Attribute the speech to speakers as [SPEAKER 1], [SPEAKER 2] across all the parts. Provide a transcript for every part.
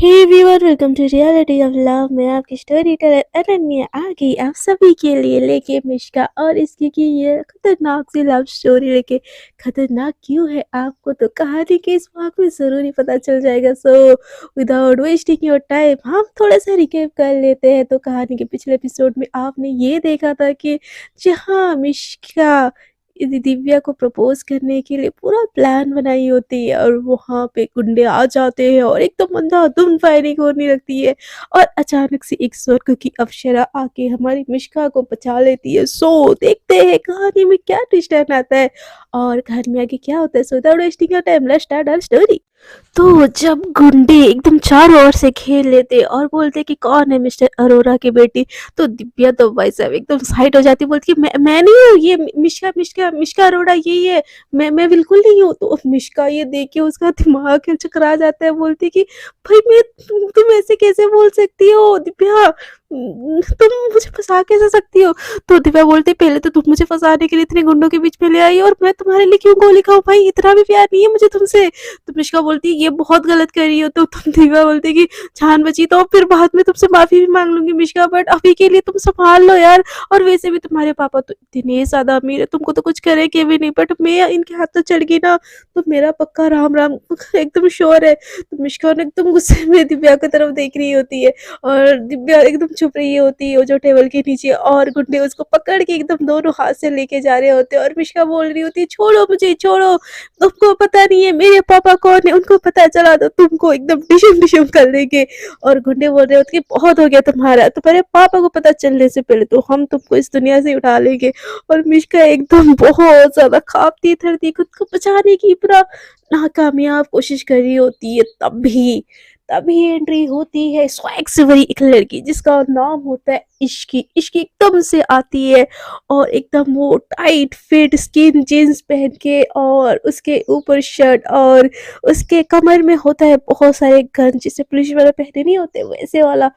[SPEAKER 1] Hey everyone, welcome to reality of love. मैं आपकी story teller Ananya आ गई आप सभी के लिए लेके मिश्का और इसकी की ये खतरनाक सी लव स्टोरी लेके। खतरनाक क्यों है आपको तो कहानी के इस भाग में ज़रूर ही पता चल जाएगा। सो विदाउट वेस्टिंग योर टाइम हम थोड़ा सा रिकैप कर लेते हैं। तो कहानी के पिछले एपिसोड में आपने ये देखा था कि जहाँ मिश्का दिव्या को प्रपोज करने के लिए पूरा प्लान बनाई होती है और वहाँ पे गुंडे आ जाते हैं और एकदम अंधाधुंध फायरिंग होने लगती है और अचानक से एक स्वर्ग की अप्सरा आके हमारी मिश्का को बचा लेती है। सो देखते हैं कहानी में क्या ट्विस्ट आता है और कहानी में आगे क्या होता है। So without wasting your time let's start our story. तो जब गुंडे एकदम चारों ओर से घेर लेते और बोलते कि कौन है मिस्टर अरोरा की बेटी, तो दिव्या तो भाई साहब एकदम साइड हो जाती, बोलती कि मैं नहीं हूँ, ये मिश्का मिश्का मिश्का अरोरा यही है, मैं बिल्कुल नहीं हूँ। तो मिश्का ये देख के उसका दिमाग चकरा जाता है, बोलती कि भाई मैं तुम ऐसे कैसे बोल सकती हो दिव्या, तुम मुझे फंसा कैसे सकती हो। तो दिव्या बोलती पहले तो तुम मुझे फंसाने के लिए इतने गुंडों के बीच में ले आई और मैं तुम्हारे लिए क्यों गोली खाऊं, भाई इतना भी प्यार नहीं है मुझे तुमसे। तो मिश्का बोलती ये बहुत गलत कर रही हो। तो तुम दिव्या बोलती कि जान बची तो फिर बाद में तुमसे माफी भी मांग लूंगी मिश्का, बट अभी के लिए तुम संभाल लो यार। और वैसे भी तुम्हारे पापा तो इतने ज्यादा अमीर है, तुमको तो कुछ करे के भी नहीं, बट मैं इनके हाथ तो चढ़ गई ना तो मेरा पक्का राम राम एकदम श्योर है। तो मिश्का एकदम गुस्से में दिव्या की तरफ देख रही होती है और दिव्या एकदम छुप रही होती है वो जो टेबल के नीचे, और गुंडे उसको पकड़ के एकदम दोनों हाथ से लेके जा रहे होते हैं और मिश्का बोल रही होती है छोड़ो मुझे छोड़ो, तुमको पता नहीं है मेरे पापा कौन है, उनको पता चला तो तुमको एकदम डिशम डिशम कर देंगे। और गुंडे बोल रहे होते कि बहुत हो गया तुम्हारा, तुम्हारे पापा को पता चलने से पहले तो हम तुमको इस दुनिया से उठा लेंगे। और मिश्का एकदम बहुत ज्यादा कांपती थरती खुद को बचाने की पूरा नाकामयाब कोशिश कर रही होती है। तभी एंट्री होती है स्वैग से भरी एक लड़की जिसका नाम होता है इश्की। इश्की एकदम से आती है और एकदम वो टाइट फिट स्किन जीन्स पहन के और उसके ऊपर शर्ट और उसके कमर में होता है बहुत सारे गन जिसे पुलिस वाले पहने नहीं होते वैसे वाला,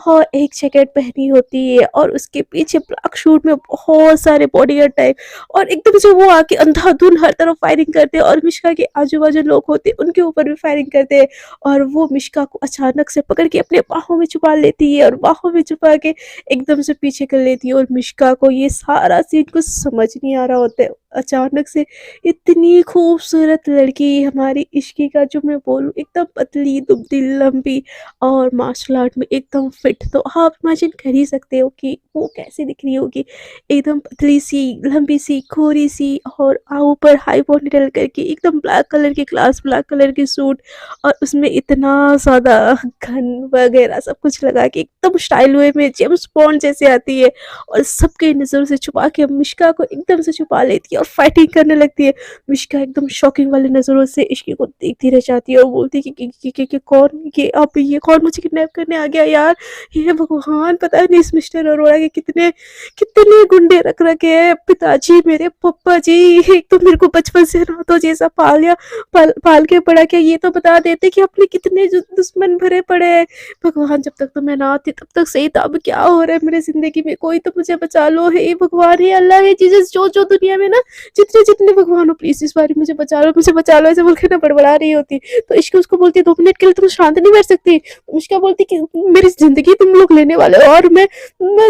[SPEAKER 1] और एक जैकेट पहनी होती है और उसके पीछे ब्लैक सूट में बहुत सारे बॉडीगार्ड टाइप, और एकदम से वो आके अंधाधुंध हर तरफ फायरिंग करते हैं और मिश्का के आजू बाजू लोग होते हैं उनके ऊपर भी फायरिंग करते हैं। और वो मिश्का को अचानक से पकड़ के अपने बाहों में छुपा लेती है और बाहों में छुपा के एकदम से पीछे कर लेती है। और मिश्का को ये सारा सीन कुछ समझ नहीं आ रहा होता है। अचानक से इतनी खूबसूरत लड़की हमारी इश्की का, जो मैं बोलूँ एकदम पतली दुबली लंबी और मार्शल आर्ट में एकदम फिट, तो आप इमेजिन कर ही सकते हो कि वो कैसी दिख रही होगी। एकदम पतली सी लंबी सी गोरी सी और ऊपर हाई पोनीटेल करके एकदम ब्लैक कलर की ग्लास ब्लैक कलर की सूट, और उसमें इतना ज़्यादा गन वगैरह सब कुछ लगा के एकदम स्टाइल वे में जेम्स बॉन्ड जैसे आती है और सबके नज़रों से छुपा के मिश्का को एकदम से छुपा लेती है और फाइटिंग करने लगती है। मिश्का एकदम शॉकिंग वाली नज़रों से इश्की को देखती रह जाती है और बोलती है कि कौन ये, अब ये कौन मुझे किडनैप करने आ गया यार, ये भगवान पता नहीं इस मिस्टर अरोड़ा के कितने कितने गुंडे रख रखे हैं। पिताजी मेरे पप्पा जी एक तो मेरे को बचपन से रातों जैसा पाल पाल के पड़ा, क्या ये तो बता देते कि अपने कितने दुश्मन भरे पड़े हैं। भगवान जब तक तो मैं ना आती तब तक सही था, अब क्या हो रहा है मेरी जिंदगी में, कोई तो मुझे बचा लो, हे भगवान हे अल्लाह हे जीसस, जो जो दुनिया में ना जितने जितने भगवान हो प्लीज इस बार मुझे बचा लो मुझे बचा लो, ऐसे बोल के ना बड़बड़ा रही होती। तो इश्क उसको बोलती 2 मिनट के लिए तुम शांत नहीं बैठ सकती। उसका बोलती कि मेरी जिंदगी तुम लोग लेने वाले हो और मैं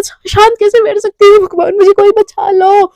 [SPEAKER 1] शांत कैसे बैठ सकती हूँ, भगवान मुझे कोई बचा लो।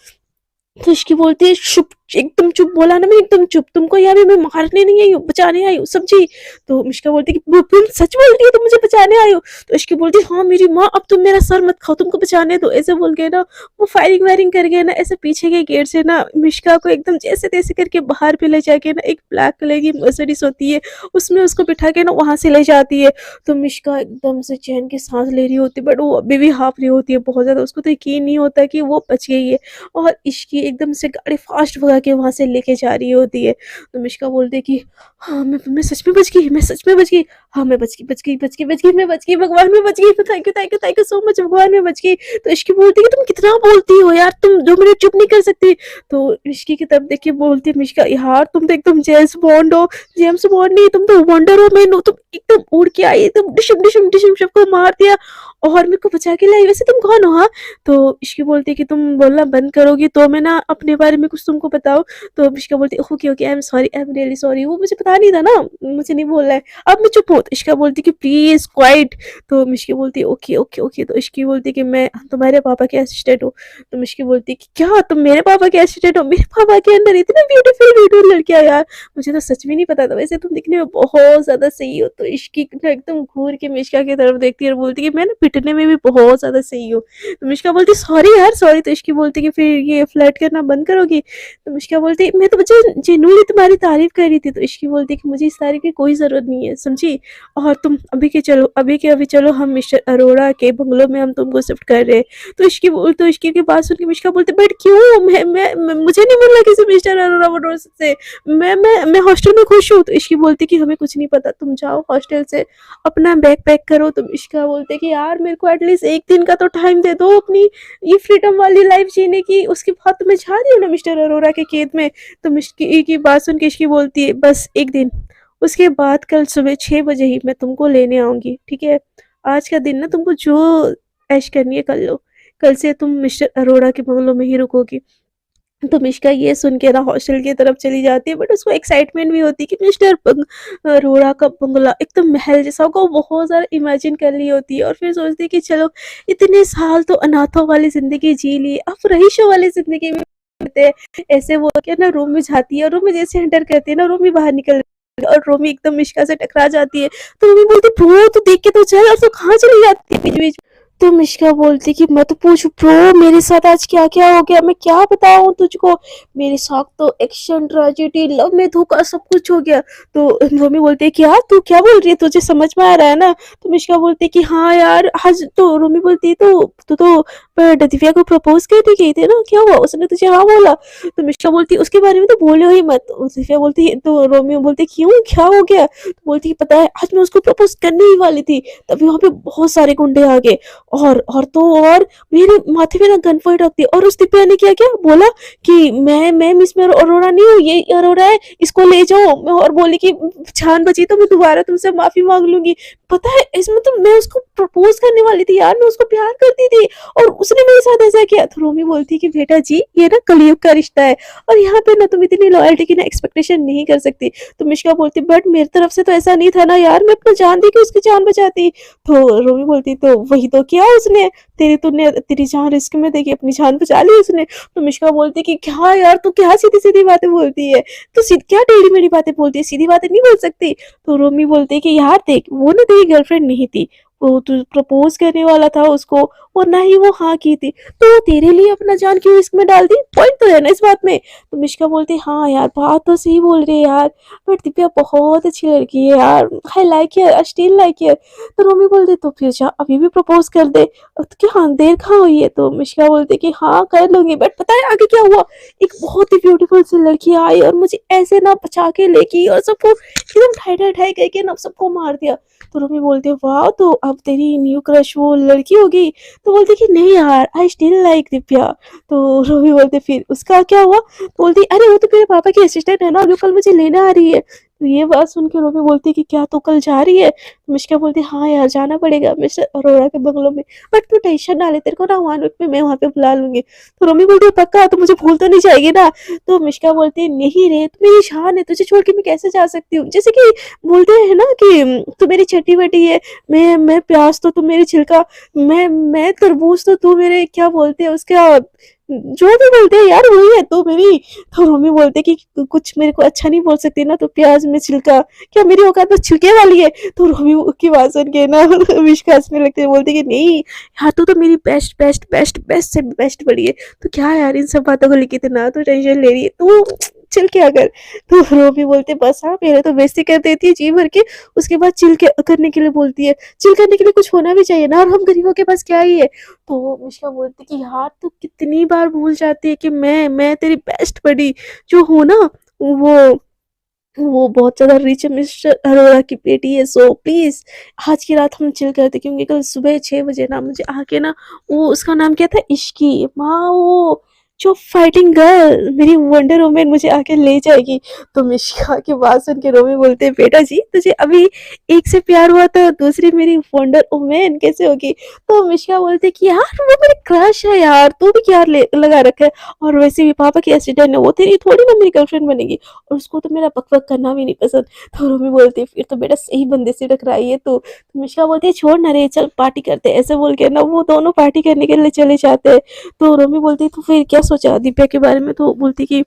[SPEAKER 1] तो इसकी बोलती है चुप, एकदम चुप, बोला ना मैं एकदम चुप, तुमको यहाँ भी मैं मारने नहीं आई हूँ बचाने आई हूँ समझी। तो मिश्का बोलती है कि तुम सच बोल रही हो तुम मुझे बचाने आई हो। तो इसकी बोलती है हाँ मेरी माँ, अब तुम मेरा सर मत खाओ तुमको बचाने दो, ऐसे बोल के ना वो फायरिंग वायरिंग करके ना ऐसे पीछे के गेट से ना मिश्का को एकदम जैसे तैसे करके बाहर पे ले जाके ना एक ब्लैक कलर की मर्सिडीज होती है उसमें उसको बिठा के ना वहां से ले जाती है। तो मिश्का एकदम से चैन की सांस ले रही होती है बट वो अभी भी हाफ रही होती है बहुत ज्यादा, उसको तो यकीन नहीं होता कि वो बच गई है। और इश्की एकदम से गाड़ी फास्ट भगा के वहां से लेके जा रही होती है। तो मिश्का बोलती है कि हाँ मैं सच में बच गई, मैं सच में बच गई, हाँ मैं बच गई बच गई बच गई बच गई, मैं बच गई भगवान मैं बच गई, thank you thank you thank you so much भगवान मैं बच गई। तो इश्की बोलती है कि तुम कितना बोलती हो यार, तुम 2 मिनट चुप नहीं कर सकती। तो इश्की की तरफ देख के बोलती है मिश्का यार तुम तो एकदम जेम्स बॉन्ड हो, जेम्स बॉन्ड नहीं तुम तो वंडर हो मैन हो, तुम एकदम उड़ के आई तुम डिशम डिशम डिशम सबको मार दिया और मेरे को बचा के लाई, वैसे तुम कौन हो हाँ? तो इश्की बोलती है कि तुम बोलना बंद करोगी तो मैं ना अपने बारे में कुछ तुमको बताऊँ। तो इश्का बोलती है okay, okay, I am really sorry, वो मुझे पता नहीं था ना, मुझे नहीं बोलना है। अब मैं चुप हूँ। तो इश्का बोलती है कि प्लीज़ क्वाइट। तो मिश्की बोलती है ओके, ओके, ओके। तो इश्की बोलती है कि मैं तुम्हारे पापा की असिस्टेंट हूँ। तो मिश्की बोलती है कि क्या तुम मेरे पापा के असिस्टेंट हो? मेरे पापा के अंदर इतनी ब्यूटीफुल ब्यूटीफुल लड़कियाँ यार, मुझे तो सच में नहीं पता था। वैसे तुम दिखने में बहुत ज़्यादा सही हो। तो इश्की ना एकदम घूर के मिश्का की तरफ देखती है और बोलती है कि मैं ना पिटने में भी बहुत ज़्यादा सही हूँ। तो मिश्का बोलती है सॉरी यार सॉरी। तो इश्की बोलती है कि फिर ये फ्लर्ट करना बंद करोगी? तो मिश्का बोलती है मैं तो बच्चा जेन्युइनली तुम्हारी तारीफ कर रही थी। तो इश्की बोलती है कि मुझे इस तारीफ की कोई ज़रूरत नहीं है, समझी? और तुम अभी के अभी चलो, हम मिस्टर अरोड़ा के बंगलो में हम तुमको शिफ्ट कर रहे हैं। तो इश्की की बात सुन के मिश्का बोलते बट क्यों? मुझे नहीं मिलना किसी मिस्टर अरोड़ा वरोड़ा से, मैं हॉस्टल में खुश हूँ। तो इश्की बोलती कि हमें कुछ नहीं पता, तुम जाओ हॉस्टल से अपना बैग पैक करो। तो इश्का बोलते कि यार मेरे को एटलीस्ट एक दिन का तो टाइम दे दो अपनी ये फ्रीडम वाली लाइफ जीने की। उसके बाद तो मैं जा रही हूँ ना मिस्टर अरोड़ा के खेत में। तो मिश्की की बात सुन के इश्की बोलती है बस एक दिन, उसके बाद कल सुबह 6 बजे ही मैं तुमको लेने आऊँगी, ठीक है? आज का दिन ना तुमको जो ऐश करनी है कर लो। कल से तुम मिस्टर अरोड़ा के बंगलो में ही रुकोगी। तो मिश्का ये सुन के ना हॉस्टल की तरफ चली जाती है, बट उसको एक्साइटमेंट भी होती है कि अरोड़ा का बंगला एकदम महल जैसा होगा, वो बहुत ज़्यादा इमेजिन कर ली होती है। और फिर सोचती है कि चलो इतने साल तो अनाथों वाली ज़िंदगी जी ली, अब रईसों वाली ज़िंदगी में जीते हैं। ऐसे वो क्या ना रूम में जाती है और रूम में जैसे एंटर करती है ना, रूम में बाहर निकल और रोमी एकदम मिश्का से टकरा जाती है। तो रोमी बोलती ब्रो तू देख के तो चल, और तू कहाँ चली जाती है बीच बीच। तो मिश्का बोलती कि मत पूछ ब्रो, मेरे साथ आज क्या क्या हो गया, मैं क्या बताऊं तुझको। मेरे साथ तो एक्शन, ट्रेजेडी, लव में धोखा, सब कुछ हो गया। तो रोमी बोलती है कि यार तू क्या बोल रही है, तुझे समझ में आ रहा है ना? तो मिश्का बोलती है कि हाँ यार आज। तो रोमी बोलती है तो तू तो पर दिव्या को प्रपोज करके गई थी ना, क्या हुआ, उसने तुझे हाँ बोला? तो मिश्का बोलती उसके बारे में तो बोलो ही मत। दिव्या बोलती है, तो रोमियो बोलती क्यों, क्या हो गया? तो बोलती है पता है आज मैं उसको प्रपोज करने ही वाली थी, तभी वहां पे बहुत सारे गुंडे आ गए और तो और मेरे माथे पे ना गन पॉइंट रख दी। और उस दिव्या ने क्या क्या बोला कि मैं मिस में अरोड़ा नहीं हूँ, ये अरोड़ा है, इसको ले जाओ। और बोली कि जान बची तो मैं दोबारा तुमसे माफी मांग लूंगी। पता है इसमें तो मैं उसको प्रपोज करने वाली थी यार, मैं उसको प्यार करती थी और उसने मेरे साथ ऐसा किया। तो रोमी बोलती कि बेटा जी ये ना कलयुग का रिश्ता है और यहाँ पे ना तुम इतनी लॉयल्टी की ना एक्सपेक्टेशन नहीं कर सकती। तो मिश्का बोलती बट मेरी तरफ से तो ऐसा नहीं था ना यार, मैं अपना जान दी कि उसकी जान बचाती। तो रोमी बोलती तो वही तो किया उसने, तेरी जान रिस्क में देके अपनी जान बचा ली उसने। तो मिश्का बोलती कि क्या यार तू क्या सीधी सीधी बातें बोलती है, तो क्या टेढ़ी मेढ़ी बातें बोलती है, सीधी बातें नहीं बोल सकती। तो रोमी बोलती कि यार देख वो ना तेरी गर्लफ्रेंड नहीं थी, वो तू प्रपोज करने वाला था उसको और ना ही वो हाँ की थी, तो वो तेरे लिए अपना जान क्यों रिस्क में डाल दी? पॉइंट तो है ना इस बात में। तो मिश्का बोलती हाँ यार बात तो सही बोल रही है यार, बट दिव्या बहुत अच्छी लड़की है यार, I like here, I still like here. तो रोमी बोलती तो फिर जा अभी भी प्रपोज कर दे। तो क्या हाँ देर कहाँ हुई है? तो मिश्का बोलती कि हाँ कर लूंगी, बट पता है आगे क्या हुआ? एक बहुत ही ब्यूटीफुल सी लड़की आई और मुझे ऐसे ना बचा के लेके और सबको एकदम ठाई ठाई ठाई करके ना सबको मार दिया। तो रोमी बोलती है वाह, तो अब तेरी न्यू क्रश वो लड़की हो गई? तो बोलती कि नहीं यार आई स्टिल लाइक दिव्या। तो रोमी बोलते फिर उसका क्या हुआ? तो बोलती अरे वो तो मेरे पापा की असिस्टेंट है ना, जो कल मुझे लेने आ रही है। तो ये बात सुन के रोमी बोलती कि क्या तू कल जा रही है? तो मिश्का बोलती हाँ यार जाना पड़ेगा मिस्टर अरोड़ा के बंगलों में, बट तू टेंशन ना ले, तेरे को ना 1 वीक में मैं वहाँ पे बुला लूंगी। तो रोमी बोलती है पक्का, तो मुझे भूल तो नहीं जाएगी ना? तो मिश्का बोलती है नहीं रे, तू मेरी जान है, तुझे छोड़ के मैं कैसे जा सकती हूँ? जैसे कि बोलते हैं ना कि तू मेरी छठी बेटी है, मैं प्याज तो तू मेरी छिलका, मैं तरबूज तो तू मेरे क्या बोलते हैं उसका, जो भी बोलते हैं यार वही है तो मेरी। तो रोमी बोलते कि कुछ मेरे को अच्छा नहीं बोल सकती ना, तो प्याज में छिलका, क्या मेरी औकात बस छिलके वाली है? तो रोमी की बात सुन के ना विश्का हंसने लगते हैं, बोलते कि नहीं यार तू तो मेरी बेस्ट बेस्ट बेस्ट बेस्ट से बेस्ट बड़ी है। तो क्या यार इन सब बातों को लेके इतना तो टेंशन ले रही है, तू चिल के अगर। तो रोमी बोलते बस हाँ मेरे तो बेइज्जती कर देती है जी भर के, उसके बाद चिल के करने के लिए बोलती है, चिल करने के लिए कुछ होना भी चाहिए ना, और हम गरीबों के पास क्या ही है। तो मिश्का बोलती कि यार तू कितनी बार भूल जाती है कि मैं तेरी बेस्ट बड़ी जो हूँ ना, वो वो बहुत ज्यादा रिच मिस्टर अरोड़ा की बेटी है। सो प्लीज आज की रात हम चिल करते, क्योंकि कल सुबह 6 बजे ना मुझे आके ना, वो उसका नाम क्या था, इश्की माँ, वो जो फाइटिंग गर्ल मेरी वंडर वुमन मुझे आके ले जाएगी। तो मिशिका की बात सुन के रोमी बोलते हैं, बेटा जी तुझे अभी एक से प्यार हुआ था, दूसरी मेरी वंडर वुमन कैसे होगी? तो मिशिका बोलती है कि यार वो मेरी क्रश है यार, तू भी क्या लगा रखा है, और वैसे भी पापा की एक्सीडेंट है, वो तेरी थोड़ी ना मेरी गर्लफ्रेंड बनेगी, और उसको तो मेरा बक करना भी नहीं पसंद। तो रोमी बोलती है, फिर तो बेटा सही बंदे से टकराई है तो मिशिका बोलती है, छोड़ ना रे, चल पार्टी करते हैं, ऐसे बोल के ना वो दोनों पार्टी करने के लिए चले जाते हैं। तो रोमी बोलती है, तो फिर क्या सोचा दिव्या के बारे में? तो बोलती कि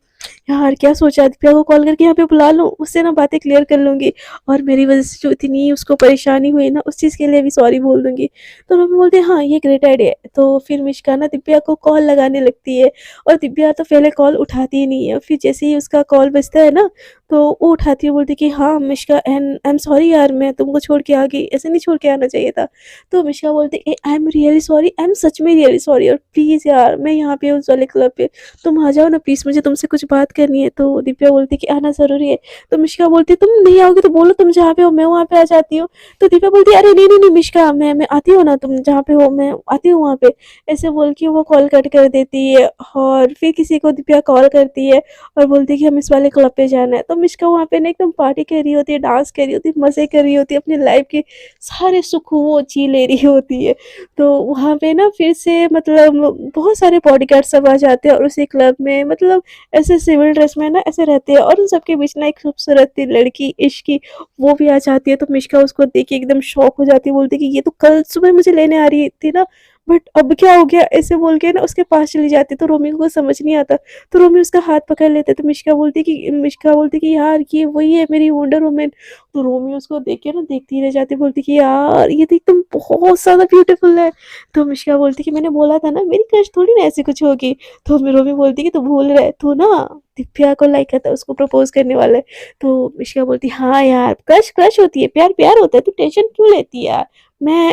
[SPEAKER 1] यार क्या सोचा, दिव्या को कॉल करके यहाँ पे बुला लूँ, उससे ना बातें क्लियर कर लूंगी, और मेरी वजह से जो इतनी उसको परेशानी हुई ना उस चीज़ के लिए भी सॉरी बोल दूंगी। तो रोमी बोलती है, हाँ ये ग्रेट आइडिया है। तो फिर मिश्का ना दिव्या को कॉल लगाने लगती है, और दिव्या तो पहले कॉल उठाती ही नहीं है, फिर जैसे ही उसका कॉल बजता है ना तो वो उठाती है, बोलती कि हाँ Mishka, and I am sorry यार, मैं तुमको छोड़ के आ गई, ऐसे नहीं छोड़ के आना चाहिए था। तो मिश्का बोलती है, I am really sorry, I am such में रियली सॉरी, और प्लीज़ यार मैं यहाँ पे उस वाले क्लब पे, तुम आ जाओ ना प्लीज़, मुझे तुमसे कुछ बात करनी है। तो दिव्या बोलती कि आना ज़रूरी है। तो मिश्का बोलती है, तुम नहीं आओगे तो बोलो, तुम जहाँ पे हो मैं वहाँ पे आ जाती हूँ। तो दिव्या बोलती है, अरे नहीं नहीं नहीं मिश्का, मैं आती हूँ ना, तुम जहाँ पे हो मैं आती हूँ वहाँ पे। ऐसे बोल के वो कॉल कट कर देती है, और फिर किसी को दिव्या कॉल करती है और बोलती है कि हम इस वाले क्लब पे जाना है। तो मिश्का वहाँ पे ना एकदम पार्टी कर रही होती है, डांस कर रही होती है, मज़े कर रही होती है, अपनी लाइफ के सारे सुख वो जी ले रही होती है। तो वहाँ पे ना फिर से मतलब बहुत सारे बॉडीगार्ड सब आ जाते हैं, और उसी क्लब में मतलब ऐसे सिविल ड्रेस में ना ऐसे रहते हैं, और उन सबके बीच ना एक खूबसूरत सी लड़की इश्क की वो भी आ जाती है। तो मिश्का उसको देख के एकदम शॉक हो जाती है, बोलती है कि ये तो कल सुबह मुझे लेने आ रही थी ना, बट अब क्या हो गया? ऐसे बोल के ना उसके पास चली जाती है। तो रोमी को कुछ समझ नहीं आता, तो रोमी उसका हाथ पकड़ लेते। तो मिश्का बोलती कि यार ये वही है मेरी वंडर वुमन। तो रोमी उसको देख के ना देखती रह जाती, बोलती कि यार ये तो एकदम बहुत ज़्यादा ब्यूटीफुल है। तो मिश्का बोलती कि मैंने बोला था ना मेरी क्रश थोड़ी ना ऐसी कुछ होगी। तो रोमी बोलती कि तू भूल रहा है, तू ना दिव्या को लाइक करता है, उसको प्रपोज करने वाला है। तो मिश्का बोलती हाँ यार, क्रश क्रश होती है, प्यार प्यार होता है, तू टेंशन क्यों लेती है यार, मैं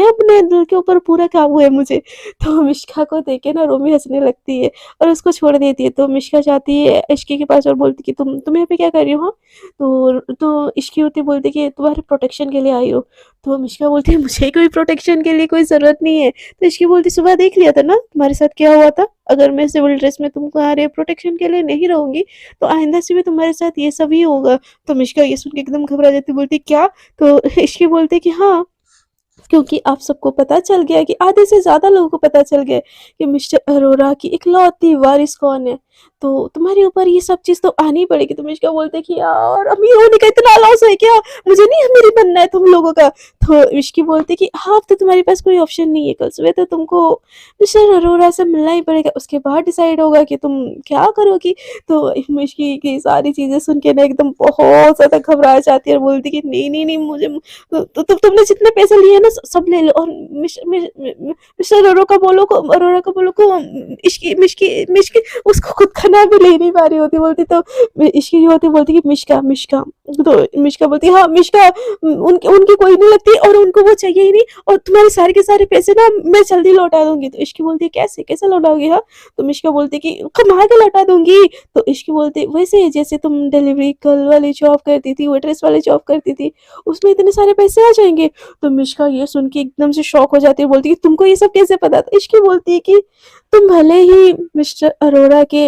[SPEAKER 1] अपने दिल के ऊपर पूरा काबू है मुझे। तो मिश्का को देख के ना रोमी हंसने लगती है और उसको छोड़ देती है। तो मिश्का जाती है इश्की के पास और बोलती कि तुम यहाँ पे क्या कर रही हो? हाँ, तो इश्की होती बोलती कि तुम्हारे प्रोटेक्शन के लिए आई हो। तो मिश्का बोलती है, मुझे कोई प्रोटेक्शन के लिए कोई ज़रूरत नहीं है। तो इश्की बोलती, सुबह देख लिया था ना तुम्हारे साथ क्या हुआ था, अगर मैं सिविल ड्रेस में तुम्हारे प्रोटेक्शन के लिए नहीं रहूँगी तो आइंदा से भी तुम्हारे साथ ये सब ही होगा। तो मिश्का ये सुन के एकदम घबरा जाती, बोलती क्या? तो इश्की बोलती कि हाँ, क्योंकि आप सबको पता चल गया कि आधे से ज़्यादा लोगों को पता चल गया कि मिस्टर अरोरा की इकलौती वारिस कौन है, तो तुम्हारे ऊपर ये सब चीज़ तो आनी ही पड़ेगी। तो मिश्का बोलते कि यार अमीर होने का इतना लॉस है क्या, मुझे नहीं अमीर बनना है तुम लोगों का। तो मिश्की बोलते कि हाँ अब तो तुम्हारे पास कोई ऑप्शन नहीं है, कल सुबह तो तुमको मिस्टर अरोरा से मिलना ही पड़ेगा, उसके बाद डिसाइड होगा कि तुम क्या करोगी। तो मिश्की की सारी चीज़ें सुन के ना एकदम बहुत ज़्यादा घबरा जाती है और बोलती कि नहीं नहीं नहीं, मुझे तो तुमने जितने पैसे लिए ना सब ले लो, और मिस्टर अरोरा को बोलो को इश्की मिश्की मिश्की उसको खुद का नाम भी ले नहीं पा रही होती, बोलती तो इश्की जो होती बोलती कि मिश्का मिश्का। तो मिश्का बोलती हाँ मिश्का, उनकी उनकी कोई नहीं लगती और उनको वो चाहिए ही नहीं, और तुम्हारे सारे के सारे पैसे ना मैं जल्दी लौटा दूंगी। तो इश्की बोलती कैसे कैसे लौटाओगी? हाँ, तो मिश्का बोलती कि कमा के लौटा दूंगी। तो इश्की बोलती वैसे जैसे तुम डिलीवरी गर्ल वाली जॉब करती थी, वेट्रेस वाली जॉब करती थी, उसमें इतने सारे पैसे आ जाएंगे। तो मिश्का ये सुन के एकदम से शॉक हो जाती है, बोलती है तुमको ये सब कैसे पता था? इश्की बोलती है कि तुम भले ही मिस्टर अरोरा के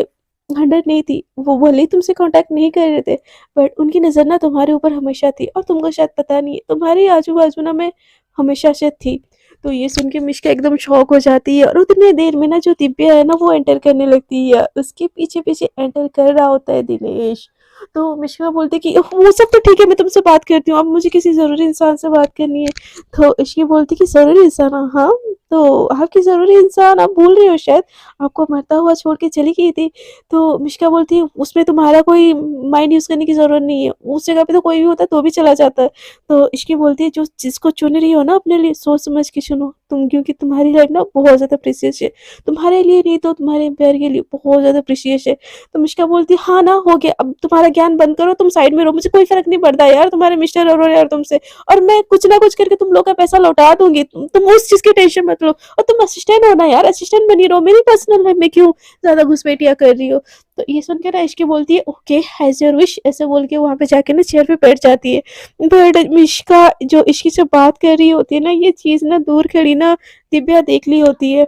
[SPEAKER 1] अंडर नहीं थी, वो भले ही तुमसे कांटेक्ट नहीं कर रहे थे, बट उनकी नज़र ना तुम्हारे ऊपर हमेशा थी, और तुमको शायद पता नहीं है, तुम्हारे आजू बाजू ना मैं हमेशा से थी। तो ये सुन के मिश्का एकदम शॉक हो जाती है, और उतने देर में ना जो दिव्या है ना वो एंटर करने लगती है, उसके पीछे पीछे एंटर कर रहा होता है दिनेश। तो मिश्का बोलते कि वो सब तो ठीक है, मैं तुमसे बात करती हूँ, अब मुझे किसी ज़रूरी इंसान से बात करनी है। तो इश्की बोलती कि ज़रूरी इंसान? हाँ, तो आपकी ज़रूरी इंसान आप भूल रही हो शायद, आपको मरता हुआ छोड़ के चली गई थी। तो मिश्का बोलती है उसमें तुम्हारा कोई माइंड यूज़ करने की ज़रूरत नहीं है, उस जगह पे तो कोई भी होता तो भी चला जाता है। तो इश्की बोलती है जो जिसको चुन रही हो ना अपने लिए, सोच समझ के चुनो तुम, क्योंकि तुम्हारी लाइफ ना बहुत ज़्यादा प्रीशियस है, तुम्हारे लिए नहीं तो तुम्हारे एम्पायर के लिए बहुत ज़्यादा प्रीशियस है। तो मिश्का बोलती है हाँ ना, हो गया, अब तुम्हारा ज्ञान बंद करो, तुम साइड में रहो, मुझे कोई फ़र्क नहीं पड़ता यार तुम्हारे मिस्टर अरोरा और तुमसे, और मैं कुछ ना कुछ करके तुम लोग का पैसा लौटा दूँगी, तुम उस चीज़ की टेंशन मत लो, और तुम असिस्टेंट हो ना यार, असिस्टेंट बनी रहो, मेरी पर्सनल लाइफ में क्यों ज़्यादा घुसपैठियाँ कर रही हो। तो ये सुन के ना इश्की बोलती है ओके हैज़ योर विश, ऐसे बोल के वहाँ पे जाके ना चेयर पे बैठ जाती है। बट मिश्का जो इश्की से बात कर रही होती है ना, ये चीज़ ना दूर खड़ी ना दिव्या देख ली होती है।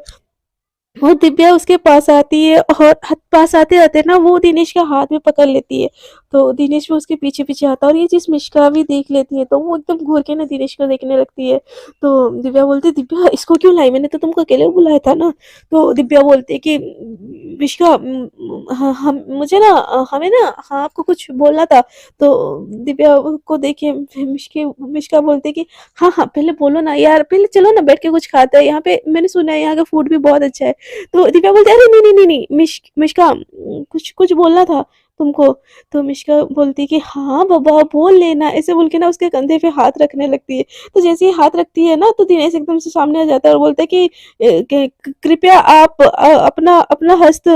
[SPEAKER 1] वो दिव्या उसके पास आती है और पास आते-आते ना वो दिनेश का हाथ में पकड़ लेती है। तो दिनेश भी उसके पीछे-पीछे आता है और ये चीज़ मिष्का भी देख लेती है, तो वो एकदम घूर के ना दिनेश को देखने लगती है। तो दिव्या बोलती है, "दिव्या इसको क्यों लाई? मैंने तो तुमको अकेले बुलाया था ना।" तो दिव्या बोलती है कि "मिष्का ह हम मुझे ना हमें ना हाँ, आपको कुछ बोलना था।" तो दिव्या को देख के मिष्का बोलती है कि "हाँ, हाँ, पहले बोलो ना यार, पहले चलो ना बैठ के कुछ खाते हैं, यहाँ पे मैंने सुना है यहाँ का फूड भी बहुत अच्छा है।" तो दीपा बोलती है, "अरे नहीं, नहीं, नहीं, नहीं, मिष्का कुछ कुछ बोलना था तुमको।" तो मिष्का बोलती है कि, "हाँ बाबा बोल लेना।" ऐसे बोल के ना उसके कंधे पे हाथ रखने लगती है। तो जैसे ही हाथ रखती है ना तो दिनेश एकदम से सामने आ जाता है और बोलता है कि कृपया आप अपना अपना हस्त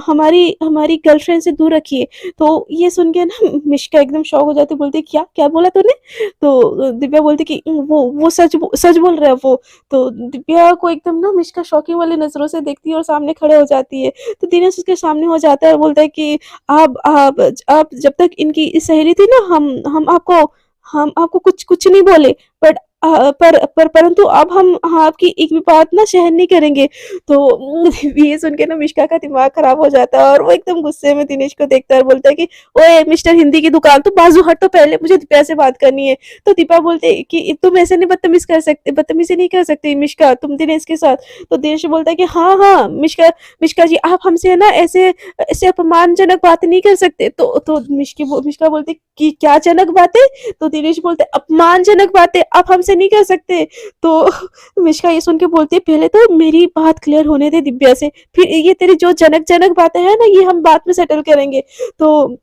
[SPEAKER 1] हमारी हमारी गर्लफ्रेंड से दूर रखिए। तो ये सुन के ना मिष्का एकदम शॉक हो जाती है, बोलती है, "क्या? क्या बोला तूने?" तो दिव्या बोलती है कि, वो सच बोल रहा है वो।" तो दिव्या को एकदम ना मिष्का शॉकिंग वाली नज़रों से देखती है और सामने खड़े हो जाती है। तो दिनेश उसके सामने हो जाता है और बोलता है कि आप जब तक इनकी सहेली थी ना हम आपको कुछ कुछ नहीं बोले बट परंतु अब हम आपकी एक भी बात ना सहन नहीं करेंगे। तो ये सुन के ना मिष्का का दिमाग खराब हो जाता है और वो एकदम गुस्से में दिनेश को देखता है और बोलता है कि ओए मिस्टर हिंदी की दुकान तू बाजू हट तो पहले मुझे दीपा से बात करनी है। तो दीपा बोलते है कि तुम ऐसे नहीं बदतमीजी नहीं कर सकती मिष्का तुम दिनेश के साथ। तो दिनेश बोलता है कि हाँ हाँ मिष्का मिष्का जी आप हमसे ना ऐसे ऐसे अपमानजनक बातें नहीं कर सकते। तो मिष्का बोलती कि क्या जनक बातें। तो दिनेश बोलते अपमानजनक बातें आप हमसे नहीं कर सकते। तो मिष्का ये सुन के बोलती है पहले तो मेरी बात क्लियर होने दे दिव्या से, फिर ये तेरी जो जनक जनक बातें हैं ना ये हम बाद में सेटल करेंगे। तो